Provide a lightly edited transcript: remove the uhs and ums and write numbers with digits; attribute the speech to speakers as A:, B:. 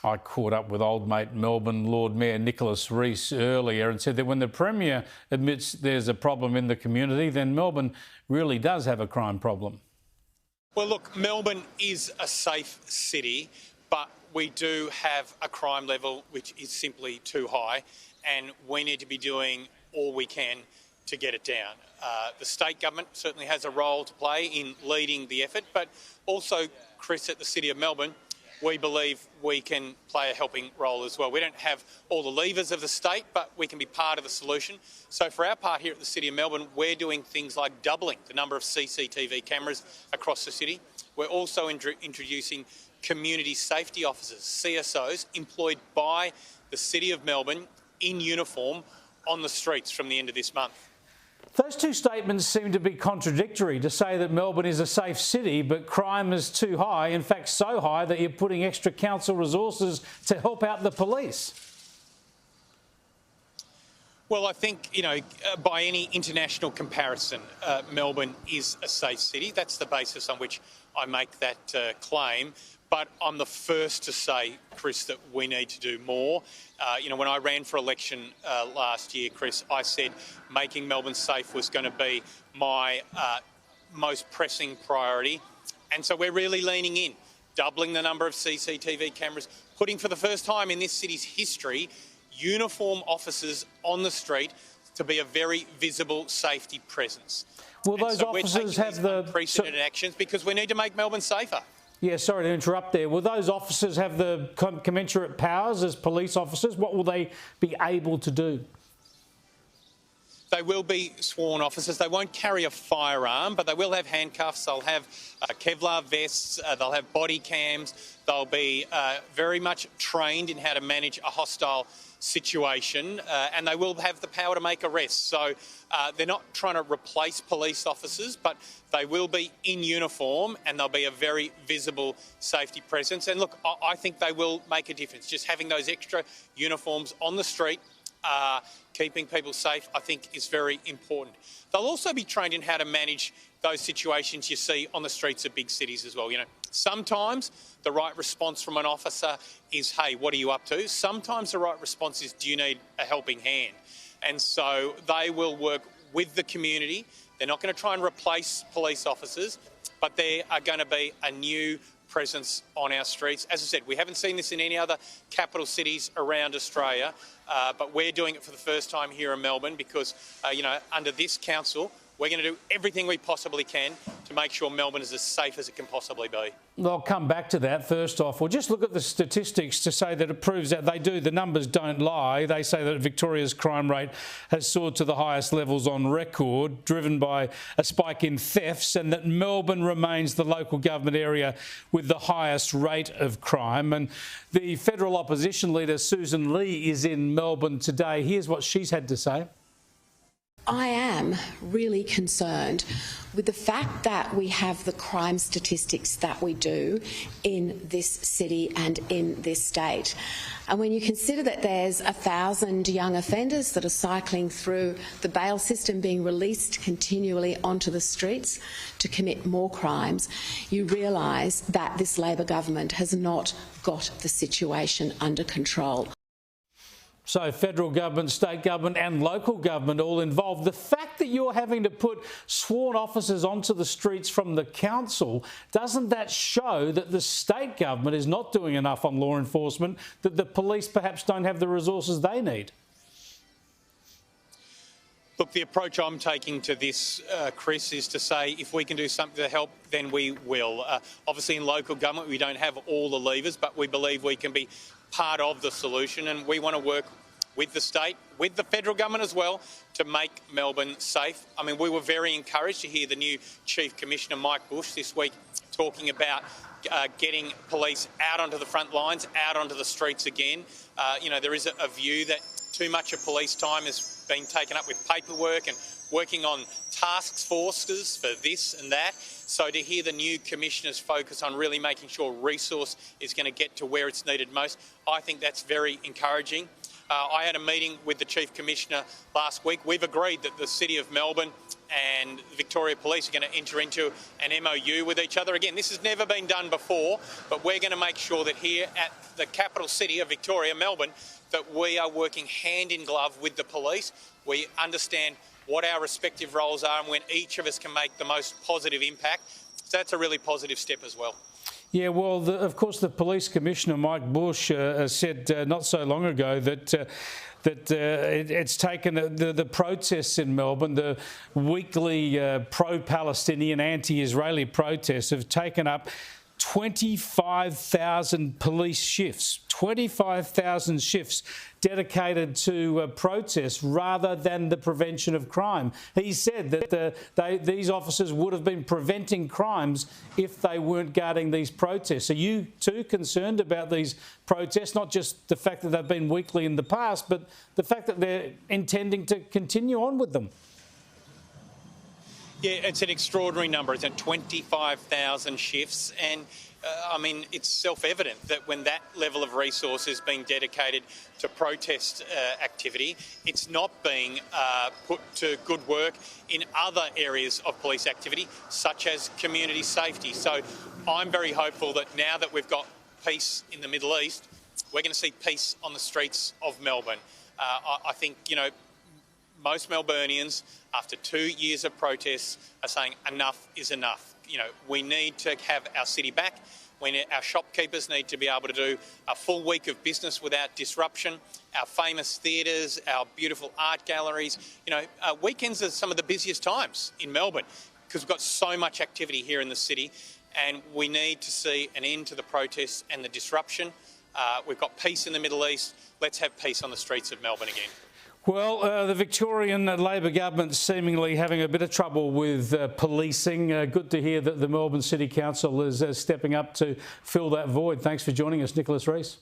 A: I caught up with old mate Melbourne Lord Mayor Nicholas Reese earlier and said that when the Premier admits there's a problem in the community, then Melbourne really does have a crime problem.
B: Well, look, Melbourne is a safe city, but we do have a crime level which is simply too high, and we need to be doing all we can to get it down. The state government certainly has a role to play in leading the effort, but also, Chris, at the City of Melbourne, we believe we can play a helping role as well. We don't have all the levers of the state, but we can be part of the solution. So for our part here at the City of Melbourne, we're doing things like doubling the number of CCTV cameras across the city. We're also introducing community safety officers, CSOs, employed by the City of Melbourne in uniform on the streets from the end of this month.
A: Those two statements seem to be contradictory, to say that Melbourne is a safe city, but crime is too high, in fact so high that you're putting extra council resources to help out the police.
B: Well, I think, by any international comparison, Melbourne is a safe city. That's the basis on which I make that claim. But I'm the first to say, Chris, that we need to do more. When I ran for election last year, Chris, I said making Melbourne safe was going to be my most pressing priority. And so we're really leaning in, doubling the number of CCTV cameras, putting for the first time in this city's history uniform officers on the street to be a very visible safety presence.
A: Will those officers have the
B: unprecedented actions because we need to make Melbourne safer?
A: Yeah, sorry to interrupt there. Will those officers have the commensurate powers as police officers? What will they be able to do?
B: They will be sworn officers. They won't carry a firearm, but they will have handcuffs. They'll have Kevlar vests. They'll have body cams. They'll be very much trained in how to manage a hostile situation, and they will have the power to make arrests. So they're not trying to replace police officers, but they will be in uniform and they'll be a very visible safety presence. And look, I think they will make a difference. Just having those extra uniforms on the street, keeping people safe, I think is very important. They'll also be trained in how to manage those situations you see on the streets of big cities as well. Sometimes the right response from an officer is, hey, what are you up to? Sometimes the right response is, do you need a helping hand? And so they will work with the community. They're not going to try and replace police officers, but they are going to be a new presence on our streets. As I said, we haven't seen this in any other capital cities around Australia, but we're doing it for the first time here in Melbourne because, under this council, we're going to do everything we possibly can to make sure Melbourne is as safe as it can possibly be.
A: I'll come back to that first off. We'll just look at the statistics to say that it proves that the numbers don't lie. They say that Victoria's crime rate has soared to the highest levels on record, driven by a spike in thefts, and that Melbourne remains the local government area with the highest rate of crime. And the federal opposition leader, Susan Lee, is in Melbourne today. Here's what she's had to say.
C: I am really concerned with the fact that we have the crime statistics that we do in this city and in this state. And when you consider that there's 1,000 young offenders that are cycling through the bail system, being released continually onto the streets to commit more crimes, you realise that this Labor government has not got the situation under control.
A: So federal government, state government and local government all involved. The fact that you're having to put sworn officers onto the streets from the council, doesn't that show that the state government is not doing enough on law enforcement, that the police perhaps don't have the resources they need?
B: Look, the approach I'm taking to this, Chris, is to say if we can do something to help, then we will. Obviously, in local government, we don't have all the levers, but we believe we can be part of the solution, and we want to work with the state, with the federal government as well, to make Melbourne safe. I mean, we were very encouraged to hear the new Chief Commissioner, Mike Bush, this week talking about getting police out onto the front lines, out onto the streets again. There is a view that too much of police time has been taken up with paperwork and working on task forces for this and that. So to hear the new Commissioner's focus on really making sure resource is going to get to where it's needed most, I think that's very encouraging. I had a meeting with the Chief Commissioner last week. We've agreed that the City of Melbourne and Victoria Police are going to enter into an MOU with each other. Again, this has never been done before, but we're going to make sure that here at the capital city of Victoria, Melbourne, that we are working hand in glove with the police. We understand what our respective roles are and when each of us can make the most positive impact. So that's a really positive step as well.
A: Yeah, well, of course, the Police Commissioner, Mike Bush, said not so long ago that it's taken the protests in Melbourne, the weekly pro-Palestinian, anti-Israeli protests have taken up 25,000 police shifts, 25,000 shifts dedicated to protests rather than the prevention of crime. He said that these officers would have been preventing crimes if they weren't guarding these protests. Are you too concerned about these protests, not just the fact that they've been weekly in the past, but the fact that they're intending to continue on with them?
B: Yeah, it's an extraordinary number. It's at 25,000 shifts. And, I mean, it's self-evident that when that level of resource is being dedicated to protest activity, it's not being put to good work in other areas of police activity, such as community safety. So I'm very hopeful that now that we've got peace in the Middle East, we're going to see peace on the streets of Melbourne. I think, you know, most Melburnians, after 2 years of protests, are saying enough is enough. You know, we need to have our city back. Our shopkeepers need to be able to do a full week of business without disruption. Our famous theatres, our beautiful art galleries. You know, weekends are some of the busiest times in Melbourne because we've got so much activity here in the city, and we need to see an end to the protests and the disruption. We've got peace in the Middle East. Let's have peace on the streets of Melbourne again.
A: Well, the Victorian Labor government seemingly having a bit of trouble with policing. Good to hear that the Melbourne City Council is stepping up to fill that void. Thanks for joining us, Nicholas Reese.